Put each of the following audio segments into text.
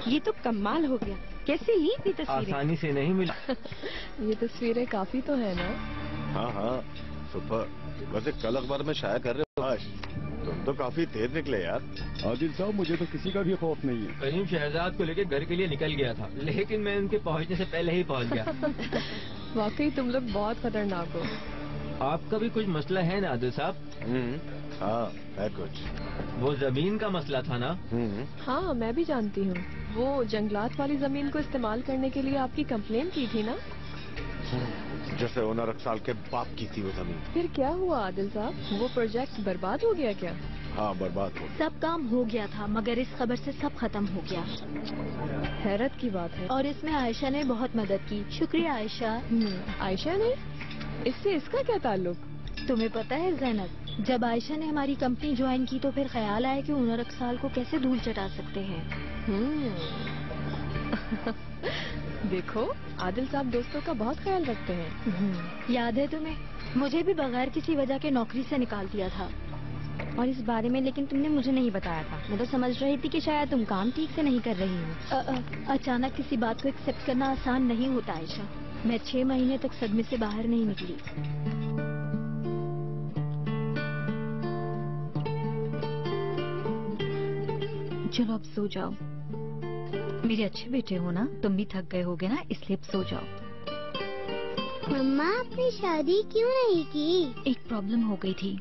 ये तो कमाल हो गया। कैसे ली इतनी तस्वीरें? आसानी से नहीं मिला। ये तस्वीरें काफी तो है ना। हाँ हाँ सुपर। वैसे कल अखबार में शाया कर रहे हो आज। तुम तो काफी तेज निकले यार। आदिल साहब मुझे तो किसी का भी खौफ नहीं है। करीम शहजाद को लेकर घर के लिए निकल गया था, लेकिन मैं उनके पहुंचने से पहले ही पहुंच गया। वाकई तुम लोग बहुत खतरनाक हो। आपका भी कुछ मसला है ना आदिल साहब? हाँ है कुछ। वो जमीन का मसला था ना? हाँ मैं भी जानती हूँ। वो जंगलात वाली जमीन को इस्तेमाल करने के लिए आपकी कंप्लेन की थी ना? जैसे ओनर अक्साल के बाप की थी वो जमीन। फिर क्या हुआ आदिल साहब? वो प्रोजेक्ट बर्बाद हो गया क्या? हाँ बर्बाद हो गया। सब काम हो गया था मगर इस खबर से सब खत्म हो गया। हैरत की बात है। और इसमें आयशा ने बहुत मदद की। शुक्रिया आयशा। आयशा ने? इससे इसका क्या ताल्लुक? तुम्हें पता है ज़ैनब, जब आयशा ने हमारी कंपनी ज्वाइन की तो फिर ख्याल आया कि ओनर अक्साल को कैसे धूल चटा सकते हैं। देखो आदिल साहब दोस्तों का बहुत ख्याल रखते हैं। याद है तुम्हें? मुझे भी बगैर किसी वजह के नौकरी से निकाल दिया था। और इस बारे में लेकिन तुमने मुझे नहीं बताया था। मैं तो समझ रही थी कि शायद तुम काम ठीक से नहीं कर रही हो। अचानक किसी बात को एक्सेप्ट करना आसान नहीं होता आयशा। मैं 6 महीने तक सदमे से बाहर नहीं निकली। चलो अब सो जाओ। मेरे अच्छे बेटे हो ना, तुम भी थक गए होगे ना, इसलिए अब सो जाओ। मम्मा आपने शादी क्यों नहीं की? एक प्रॉब्लम हो गई थी।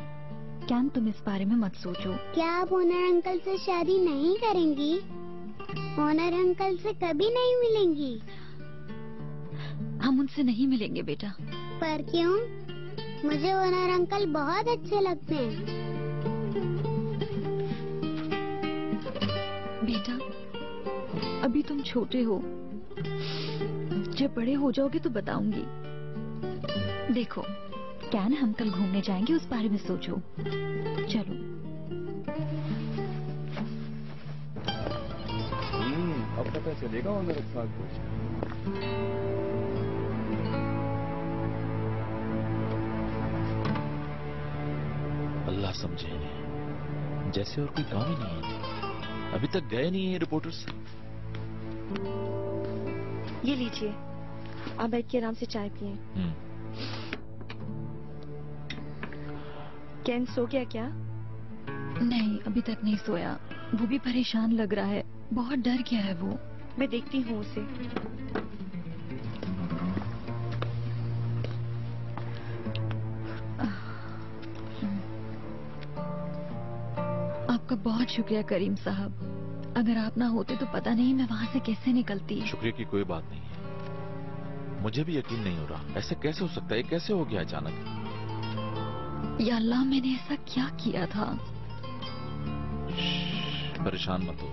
कैन तुम इस बारे में मत सोचो। क्या आप ओनर अंकल से शादी नहीं करेंगी? ओनर अंकल से कभी नहीं मिलेंगी? हम उनसे नहीं मिलेंगे बेटा। पर क्यों? मुझे ओनर अंकल बहुत अच्छे लगते हैं। बेटा अभी तुम छोटे हो, जब बड़े हो जाओगे तो बताऊंगी। देखो कैन हम कल घूमने जाएंगे, उस बारे में सोचो। चलो। अब पता चलेगा ओनर अक्साल को। अल्लाह समझे, जैसे और कोई काम ही नहीं है। अभी तक गए नहीं है रिपोर्टर्स। ये लीजिए, आप बैठ के आराम से चाय पिए। कैन सो गया क्या? नहीं अभी तक नहीं सोया। वो भी परेशान लग रहा है, बहुत डर गया है वो। मैं देखती हूँ उसे। आपका बहुत शुक्रिया करीम साहब। अगर आप ना होते तो पता नहीं मैं वहाँ से कैसे निकलती। शुक्रिया की कोई बात नहीं है। मुझे भी यकीन नहीं हो रहा, ऐसा कैसे हो सकता है? कैसे हो गया अचानक? या अल्लाह, मैंने ऐसा क्या किया था? परेशान मत हो,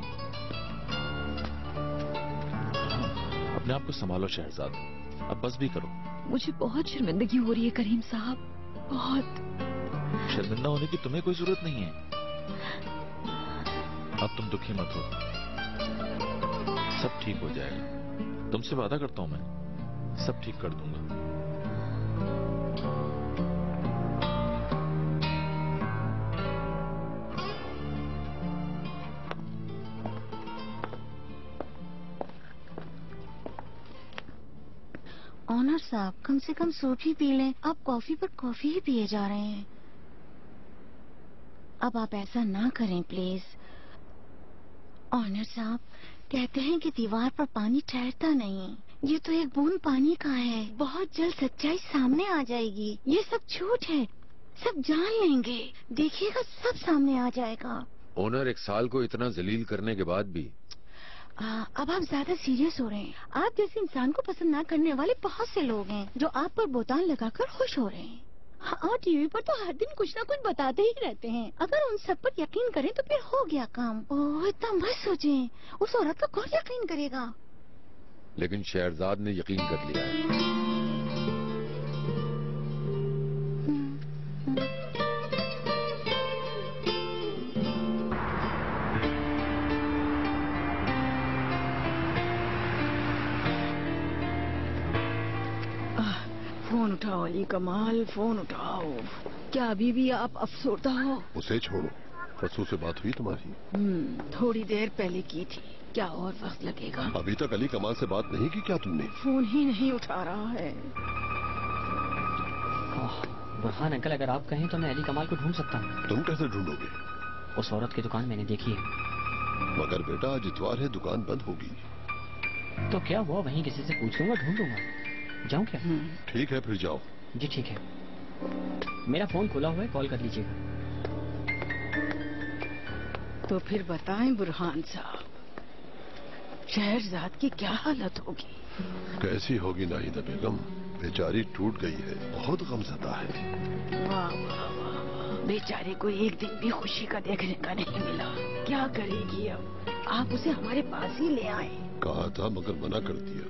अपने आप को संभालो शहजाद। अब बस भी करो। मुझे बहुत शर्मिंदगी हो रही है करीम साहब, बहुत। शर्मिंदा होने की तुम्हें कोई जरूरत नहीं है। अब तुम दुखी मत हो, सब ठीक हो जाएगा। तुमसे वादा करता हूं मैं, सब ठीक कर दूंगा। ऑनर साहब कम से कम सूप ही पी लें। आप कॉफी पर कॉफी ही पिए जा रहे हैं। अब आप ऐसा ना करें प्लीज। ऑनर साहब कहते हैं कि दीवार पर पानी ठहरता नहीं। ये तो एक बूंद पानी का है। बहुत जल्द सच्चाई सामने आ जाएगी। ये सब झूठ है, सब जान लेंगे। देखिएगा सब सामने आ जाएगा। ओनर एक साल को इतना जलील करने के बाद भी अब आप ज्यादा सीरियस हो रहे हैं। आप जैसे इंसान को पसंद ना करने वाले बहुत से लोग हैं जो आप पर बोतान लगाकर खुश हो रहे हैं। हाँ, टीवी पर तो हर दिन कुछ ना कुछ बताते ही रहते हैं। अगर उन सब पर यकीन करें तो फिर हो गया काम। ओह इतना मत सोचें, उस औरत का कौन यकीन करेगा? लेकिन शहजाद ने यकीन कर लिया है। फोन उठाओ अली कमाल, फोन उठाओ। क्या अभी भी आप अफसरदा हो? उसे छोड़ो, फसू से बात हुई तुम्हारी? थोड़ी देर पहले की थी। क्या और वक्त लगेगा? अभी तक अली कमाल से बात नहीं की क्या तुमने? फोन ही नहीं उठा रहा है। बुरहान अंकल, अगर आप कहें तो मैं अली कमाल को ढूंढ सकता हूँ। तुम कैसे ढूंढोगे? उस औरत की दुकान मैंने देखी है। मगर बेटा आज इतवार है, दुकान बंद होगी। तो क्या हुआ, वहीं किसी से पूछ लूंगा, ढूंढ लूंगा। जाऊँ क्या? ठीक है फिर जाओ। जी ठीक है। मेरा फोन खुला हुआ है, कॉल कर लीजिएगा। तो फिर बताएं बुरहान साहब, शहरजाद की क्या हालत होगी? कैसी होगी नाहिदा बेगम, बेचारी टूट गई है, बहुत गमज़दा है। वाह वाह वाह, बेचारे को एक दिन भी खुशी का देखने का नहीं मिला। क्या करेगी अब? आप उसे हमारे पास ही ले आए। कहा था मगर मना कर दिया।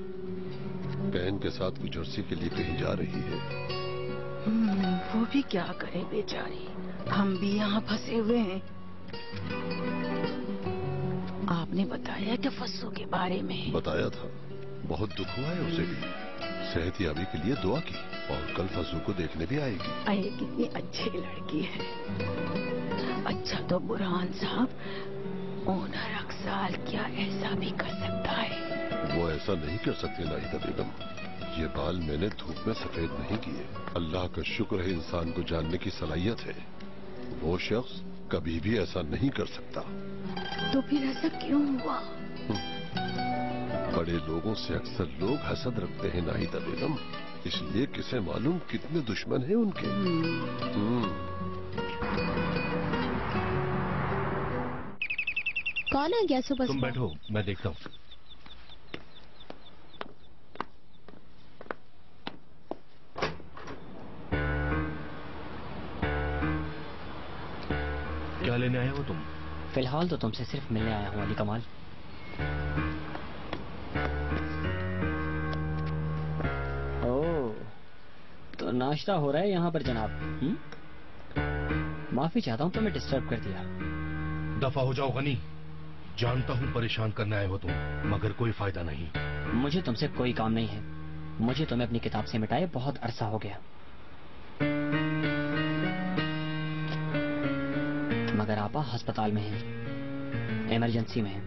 बहन के साथ गुजरसी के लिए कहीं जा रही है। वो भी क्या करे बेचारी, हम भी यहाँ फंसे हुए हैं। आपने बताया तफस्सु के बारे में? बताया था, बहुत दुख हुआ है उसे भी। सेहतियाबी के लिए दुआ की और कल फसू को देखने भी आएगी। अरे कितनी अच्छी लड़की है। अच्छा तो बुरहान साहब, ओनर अक्साल क्या ऐसा भी कर सकता है? वो ऐसा नहीं कर सकते नाहिदा बेगम। ये बाल मैंने धूप में सफेद नहीं किए। अल्लाह का शुक्र है इंसान को जानने की सलाहियत है। वो शख्स कभी भी ऐसा नहीं कर सकता। तो फिर ऐसा क्यों हुआ? बड़े लोगों से अक्सर लोग हसद रखते हैं नाहिदा बेगम, इसलिए किसे मालूम कितने दुश्मन हैं उनके। कौन आ गया सुबह? तुम बैठो, मैं देखता हूँ। क्या लेने आए हो तुम? फिलहाल तो तुमसे सिर्फ मिलने आया हूँ अली कमाल। ओह, तो नाश्ता हो रहा है यहाँ पर जनाब। माफी चाहता हूँ तुम्हें डिस्टर्ब कर दिया। दफा हो जाओ गनी, जानता हूँ परेशान करने आए हो तुम, मगर कोई फायदा नहीं। मुझे तुमसे कोई काम नहीं है। मुझे तुम्हें अपनी किताब से मिटाए बहुत अरसा हो गया। मगर आपा अस्पताल में हैं, इमरजेंसी में हैं।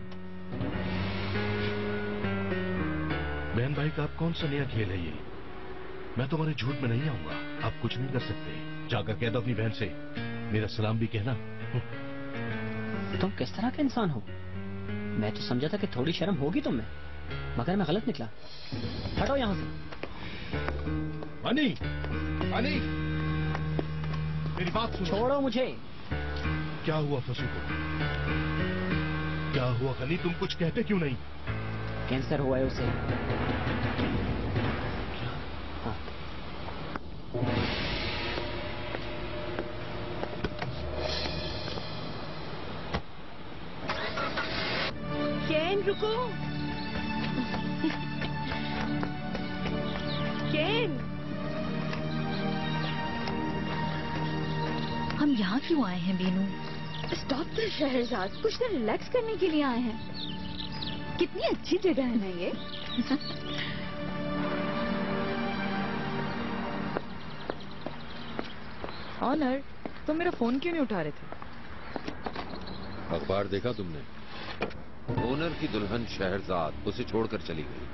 बहन भाई का आप कौन सा नया खेल है ये? मैं तुम्हारे झूठ में नहीं आऊंगा, आप कुछ नहीं कर सकते। जाकर कह दो अपनी बहन से मेरा सलाम भी कहना। तुम किस तरह का इंसान हो? मैं तो समझा था कि थोड़ी शर्म होगी तुम्हें, मगर मैं गलत निकला। हटो यहाँ से। अनी, अनी, मेरी बात सुनो। छोड़ो मुझे। क्या हुआ फसू को? क्या हुआ गनी, तुम कुछ कहते क्यों नहीं? कैंसर हुआ है उसे। हाँ। केन रुको। केन, हम यहाँ क्यों आए हैं बीनू? स्टॉप द शहरजाद, कुछ देर रिलैक्स करने के लिए आए हैं। कितनी अच्छी जगह है ना ये। ऑनर, तुम मेरा फोन क्यों नहीं उठा रहे थे? अखबार देखा तुमने? ओनर की दुल्हन शहरजाद उसे छोड़कर चली गई।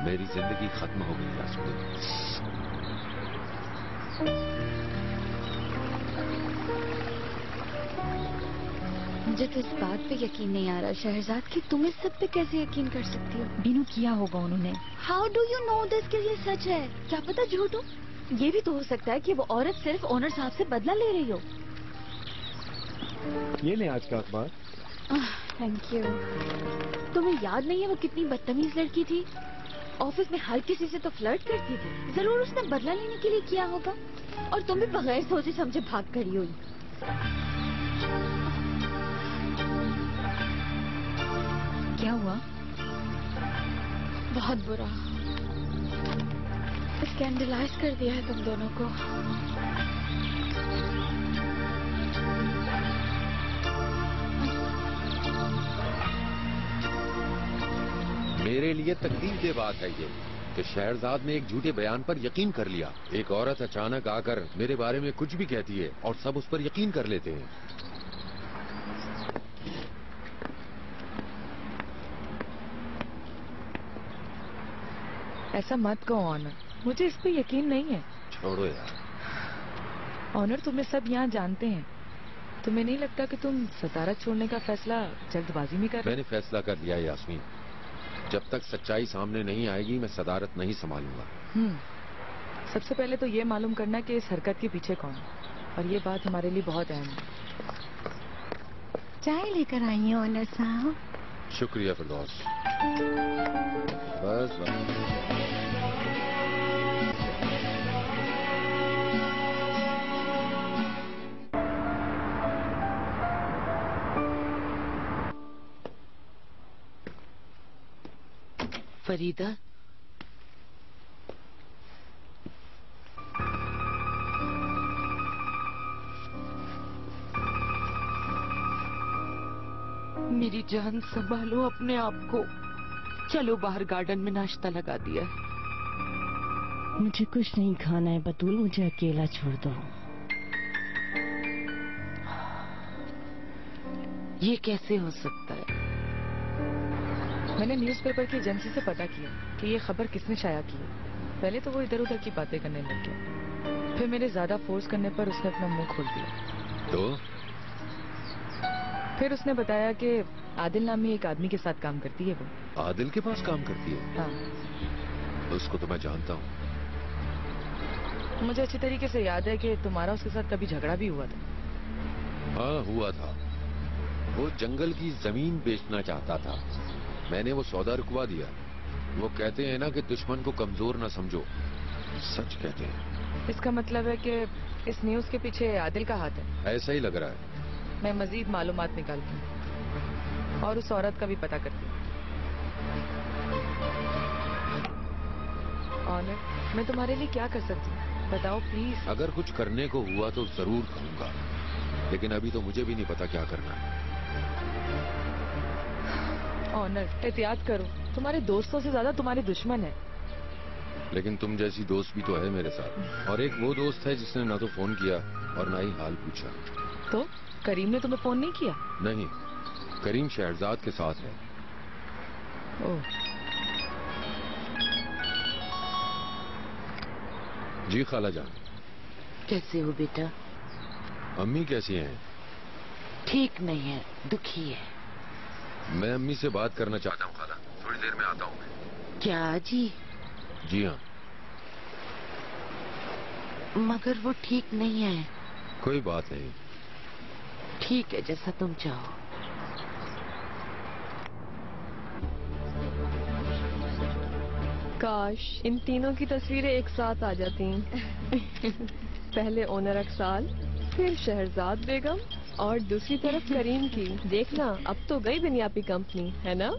मेरी जिंदगी खत्म हो गई रास्ते। मुझे तो इस बात पे यकीन नहीं आ रहा शहरजाद कि तुम इस सब पे कैसे यकीन कर सकती हो। बीनू किया होगा उन्होंने। How do you know this कि ये सच है? क्या पता झूठ हो। ये भी तो हो सकता है कि वो औरत सिर्फ ओनर साहब से बदला ले रही हो। ये ले आज का अखबार। Thank you. तुम्हें याद नहीं है वो कितनी बदतमीज लड़की थी? ऑफिस में हर किसी से तो फ्लर्ट करती थी। जरूर उसने बदला लेने के लिए किया होगा और तुम भी बगैर सोचे समझे भाग खड़ी हुई। क्या हुआ? बहुत बुरा। स्कैंडलाइज कर दिया है तुम दोनों को। मेरे लिए तकलीफ बात है ये कि शहरजाद ने एक झूठे बयान पर यकीन कर लिया। एक औरत अचानक आकर मेरे बारे में कुछ भी कहती है और सब उस पर यकीन कर लेते हैं। ऐसा मत कहो ऑनर, मुझे इस पे यकीन नहीं है। छोड़ो यार। ऑनर, तुम्हें सब यहाँ जानते हैं। तुम्हें नहीं लगता कि तुम सदारत छोड़ने का फैसला जल्दबाजी में कर रहे मैंने फैसला कर लिया है यास्मीन, जब तक सच्चाई सामने नहीं आएगी मैं सदारत नहीं संभालूंगा। सबसे पहले तो ये मालूम करना कि इस हरकत के पीछे कौन है, और ये बात हमारे लिए बहुत अहम है। चाय लेकर आई हैं ऑनर साहब। शुक्रिया फिरदौस। बस बस। फरीदा, मेरी जान संभालो अपने आप को। चलो बाहर गार्डन में नाश्ता लगा दिया है। मुझे कुछ नहीं खाना है बतूल, मुझे अकेला छोड़ दो। ये कैसे हो सकता है? मैंने न्यूज़पेपर की एजेंसी से पता किया कि ये खबर किसने शाया की है। पहले तो वो इधर उधर की बातें करने लग गया, फिर मेरे ज्यादा फोर्स करने पर उसने अपना मुंह खोल दिया। तो फिर उसने बताया कि आदिल नामी एक आदमी के साथ काम करती है। वो आदिल के पास काम करती है? हाँ। उसको तो मैं जानता हूँ। मुझे अच्छी तरीके से याद है कि तुम्हारा उसके साथ कभी झगड़ा भी हुआ था। हाँ हुआ था। वो जंगल की जमीन बेचना चाहता था, मैंने वो सौदा रुकवा दिया। वो कहते हैं ना कि दुश्मन को कमजोर ना समझो, सच कहते हैं। इसका मतलब है कि इस न्यूज के पीछे आदिल का हाथ है? ऐसा ही लग रहा है। मैं मजीद मालूमात निकालती हूँ और उस औरत का भी पता करती हूँ। ऑनर, मैं तुम्हारे लिए क्या कर सकती हूँ, बताओ प्लीज। अगर कुछ करने को हुआ तो जरूर कहूंगा, लेकिन अभी तो मुझे भी नहीं पता क्या करना है। ऑनर, एहतियात करो, तुम्हारे दोस्तों से ज्यादा तुम्हारे दुश्मन है। लेकिन तुम जैसी दोस्त भी तो है मेरे साथ, और एक वो दोस्त है जिसने ना तो फोन किया और ना ही हाल पूछा। तो करीम ने तुम्हें फोन नहीं किया? नहीं, करीम शहरजाद के साथ है। ओह। जी खाला जान। कैसे हो बेटा? अम्मी कैसी हैं? ठीक नहीं है, दुखी है। मैं अम्मी से बात करना चाहता हूँ खाला, थोड़ी देर में आता हूँ मैं। क्या जी? जी हाँ। मगर वो ठीक नहीं है। कोई बात नहीं। ठीक है, जैसा तुम चाहो। काश इन तीनों की तस्वीरें एक साथ आ जाती। पहले ओनर अक्साल, फिर शहरजाद बेगम और दूसरी तरफ करीम की। देखना अब तो गई दुनियापी कंपनी, है ना?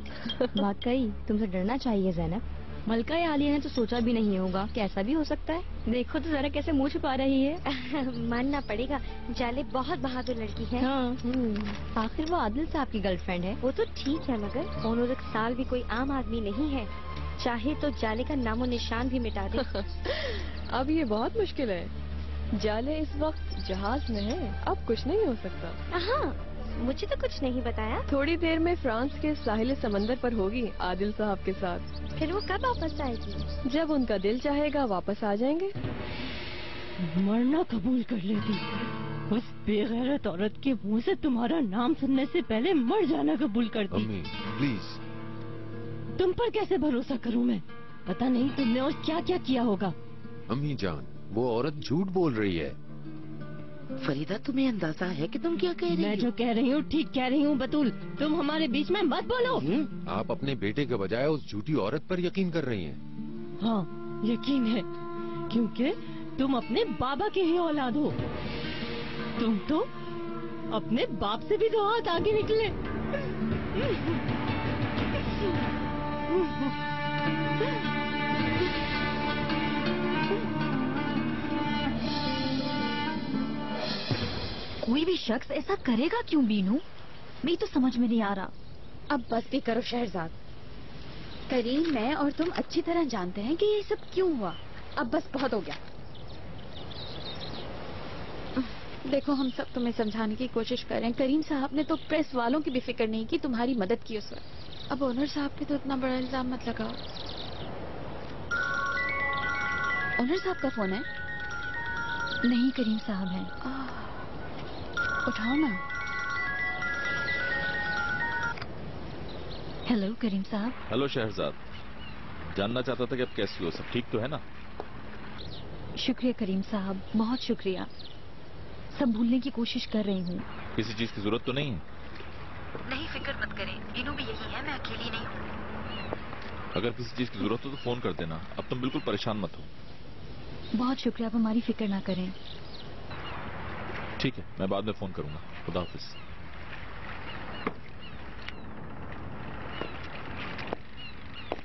वाकई तुमसे डरना चाहिए ज़ैनब। मलका आलिया ने तो सोचा भी नहीं होगा कि ऐसा भी हो सकता है। देखो तो जरा कैसे मुंह छुपा रही है। मानना पड़ेगा, जाले बहुत बहादुर लड़की है। हाँ। आखिर वो आदिल साहब की गर्लफ्रेंड है। वो तो ठीक है, मगर ओनर अक्साल भी कोई आम आदमी नहीं है, चाहे तो जाले का नामो निशान भी मिटा दे। अब ये बहुत मुश्किल है। जाले इस वक्त जहाज में है, अब कुछ नहीं हो सकता। हाँ, मुझे तो कुछ नहीं बताया। थोड़ी देर में फ्रांस के साहिल समंदर पर होगी आदिल साहब के साथ। फिर वो कब वापस आएगी? जब उनका दिल चाहेगा वापस आ जाएंगे। मरना कबूल कर लेती, उस बेगैरत औरत के मुंह से तुम्हारा नाम सुनने से पहले मर जाना कबूल करती। अम्मी प्लीज। तुम पर कैसे भरोसा करूं मैं? पता नहीं तुमने और क्या क्या किया होगा। अम्मी जान, वो औरत झूठ बोल रही है। फरीदा, तुम्हें अंदाजा है कि तुम क्या कह रही हो? मैं जो कह रही हूँ ठीक कह रही हूँ बतूल, तुम हमारे बीच में मत बोलो। आप अपने बेटे के बजाय उस झूठी औरत पर यकीन कर रही हैं। हाँ यकीन है, क्योंकि तुम अपने बाबा के ही औलाद हो। तुम तो अपने बाप से भी 2 हाथ आगे निकले। कोई भी शख्स ऐसा करेगा क्यों बीनू? मेरी तो समझ में नहीं आ रहा। अब बस भी करो शहरजाद। करीम, मैं और तुम अच्छी तरह जानते हैं कि ये सब क्यों हुआ। अब बस बहुत हो गया। देखो, हम सब तुम्हें समझाने की कोशिश कर रहे हैं। करीम साहब ने तो प्रेस वालों की भी फिक्र नहीं की, तुम्हारी मदद की उस वक्त। अब ओनर साहब पे तो इतना बड़ा इल्जाम मत लगाओ। ओनर साहब का फोन है? नहीं, करीम साहब हैं। उठाओ ना। हेलो करीम साहब। हेलो शहरजाद, जानना चाहता था कि आप कैसी हो, सब ठीक तो है ना? शुक्रिया करीम साहब, बहुत शुक्रिया। सब भूलने की कोशिश कर रही हूँ। किसी चीज की जरूरत तो नहीं है? नहीं, फिक्र मत करें, इनू भी यही है, मैं अकेली नहीं हूँ। अगर किसी चीज की जरूरत हो तो फोन कर देना, अब तुम बिल्कुल परेशान मत हो। बहुत शुक्रिया, आप हमारी फिक्र ना करें। ठीक है, मैं बाद में फोन करूंगा। खुदा हाफिज।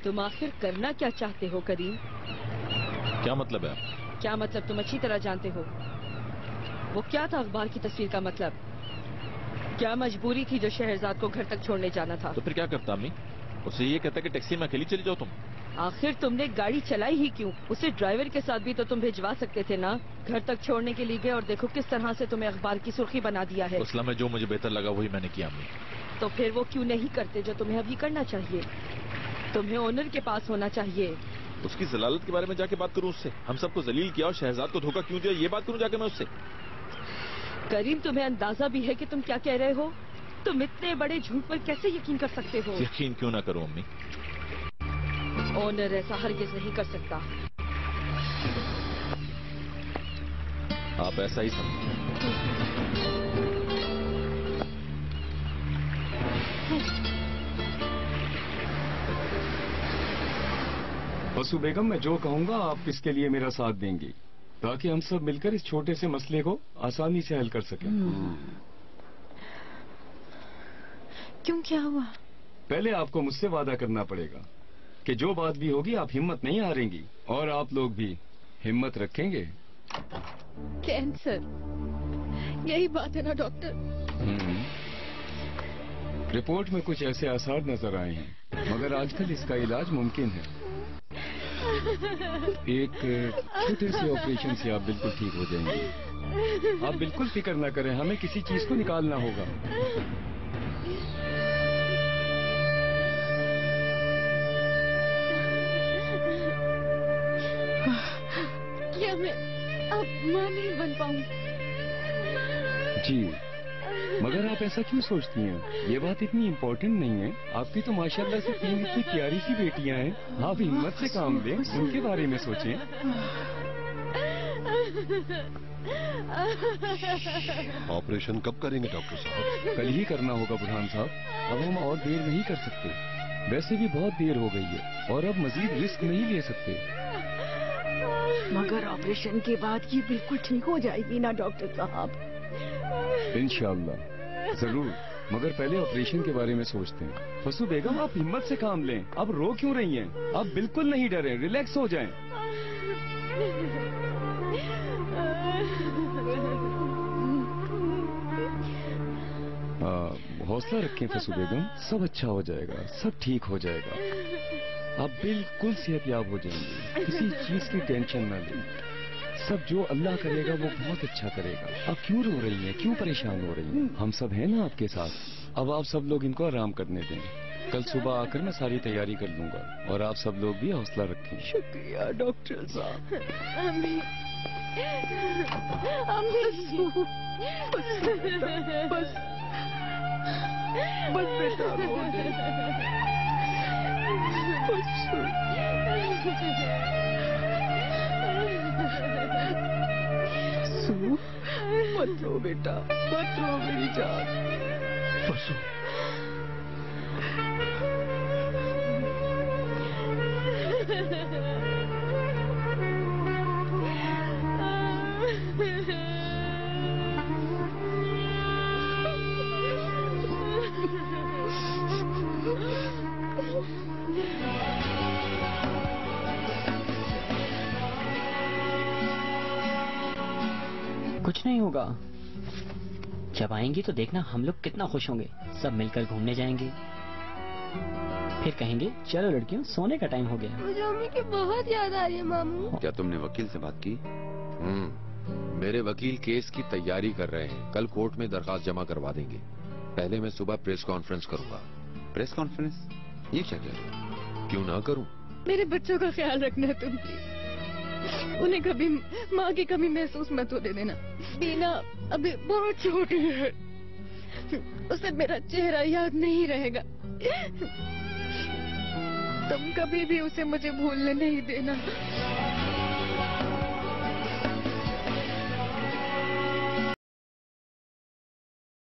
तुम आखिर करना क्या चाहते हो करीम? क्या मतलब है आप? क्या मतलब तुम अच्छी तरह जानते हो। वो क्या था अखबार की तस्वीर का मतलब? क्या मजबूरी थी जो शहरजाद को घर तक छोड़ने जाना था? तो फिर क्या करता अम्मी? उसे ये कहता कि टैक्सी में अकेली चली जाओ तुम। आखिर तुमने गाड़ी चलाई ही क्यों? उसे ड्राइवर के साथ भी तो तुम भिजवा सकते थे ना। घर तक छोड़ने के लिए गए और देखो किस तरह से तुम्हें अखबार की सुर्खी बना दिया है। उस समय जो मुझे बेहतर लगा वही मैंने किया अम्मी। तो फिर वो क्यों नहीं करते जो तुम्हें अभी करना चाहिए? तुम्हें ओनर के पास होना चाहिए। उसकी जलालत के बारे में जाके बात करूं उससे? हम सबको जलील किया और शहजाद को धोखा क्यों दिया, ये बात करूं जाके मैं उससे? करीम, तुम्हें अंदाजा भी है कि तुम क्या कह रहे हो? तुम इतने बड़े झूठ पर कैसे यकीन कर सकते हो? यकीन क्यों ना करूं अम्मी? ओनर ऐसा हरगिज नहीं कर सकता। आप ऐसा ही समझे। फसू बेगम, मैं जो कहूंगा आप इसके लिए मेरा साथ देंगी, ताकि हम सब मिलकर इस छोटे से मसले को आसानी से हल कर सकें। क्यों, क्या हुआ? पहले आपको मुझसे वादा करना पड़ेगा कि जो बात भी होगी आप हिम्मत नहीं हारेंगी, और आप लोग भी हिम्मत रखेंगे। कैंसर, यही बात है ना डॉक्टर? रिपोर्ट में कुछ ऐसे आसार नजर आए हैं, मगर आजकल इसका इलाज मुमकिन है। एक छोटे से ऑपरेशन से आप बिल्कुल ठीक हो जाएंगे। आप बिल्कुल फिक्र ना करें, हमें किसी चीज को निकालना होगा। क्या मैं अब मां नहीं बन पाऊंगी? जी, मगर आप ऐसा क्यों सोचती हैं? ये बात इतनी इम्पोर्टेंट नहीं है। आपकी तो माशाल्लाह से 3 इतनी प्यारी सी बेटियां हैं। आप हिम्मत से काम लें, उनके बारे में सोचें। ऑपरेशन कब करेंगे डॉक्टर साहब? कल ही करना होगा बुरहान साहब। अब हम और देर नहीं कर सकते। वैसे भी बहुत देर हो गई है और अब मजीद रिस्क नहीं ले सकते। मगर ऑपरेशन के बाद ये बिल्कुल ठीक हो जाएगी ना डॉक्टर साहब? इंशाअल्लाह जरूर, मगर पहले ऑपरेशन के बारे में सोचते हैं। फसू बेगम, आप हिम्मत से काम लें। अब रो क्यों रही हैं? आप बिल्कुल नहीं डरें, रिलैक्स हो जाएं। हौसला रखें फसू बेगम, सब अच्छा हो जाएगा, सब ठीक हो जाएगा। आप बिल्कुल सेहतयाब हो जाएंगे, किसी चीज की टेंशन ना लें। सब जो अल्लाह करेगा वो बहुत अच्छा करेगा। आप क्यों रो रही हैं, क्यों परेशान हो रही हैं? हम सब हैं ना आपके साथ। अब आप सब लोग इनको आराम करने दें। कल सुबह आकर मैं सारी तैयारी कर लूंगा, और आप सब लोग भी हौसला रखें। शुक्रिया डॉक्टर साहब। बस बेटा रो दे। मत रो बेटा, मत रो मेरी जान। फसू, कुछ नहीं होगा। जब आएंगी तो देखना हम लोग कितना खुश होंगे। सब मिलकर घूमने जाएंगे, फिर कहेंगे चलो लड़कियों सोने का टाइम हो गया। मुझे मम्मी की बहुत याद आ रही है मामू। क्या तुमने वकील से बात की? मेरे वकील केस की तैयारी कर रहे हैं। कल कोर्ट में दरखास्त जमा करवा देंगे। पहले मैं सुबह प्रेस कॉन्फ्रेंस करूंगा। Press conference? ये क्या कह रहे हो? क्यों ना करूं? मेरे बच्चों का ख्याल रखना तुम प्लीज। उन्हें कभी माँ की कमी महसूस मत होने देना। बीना अभी बहुत छोटी है, उसे मेरा चेहरा याद नहीं रहेगा। तुम कभी भी उसे मुझे भूलने नहीं देना।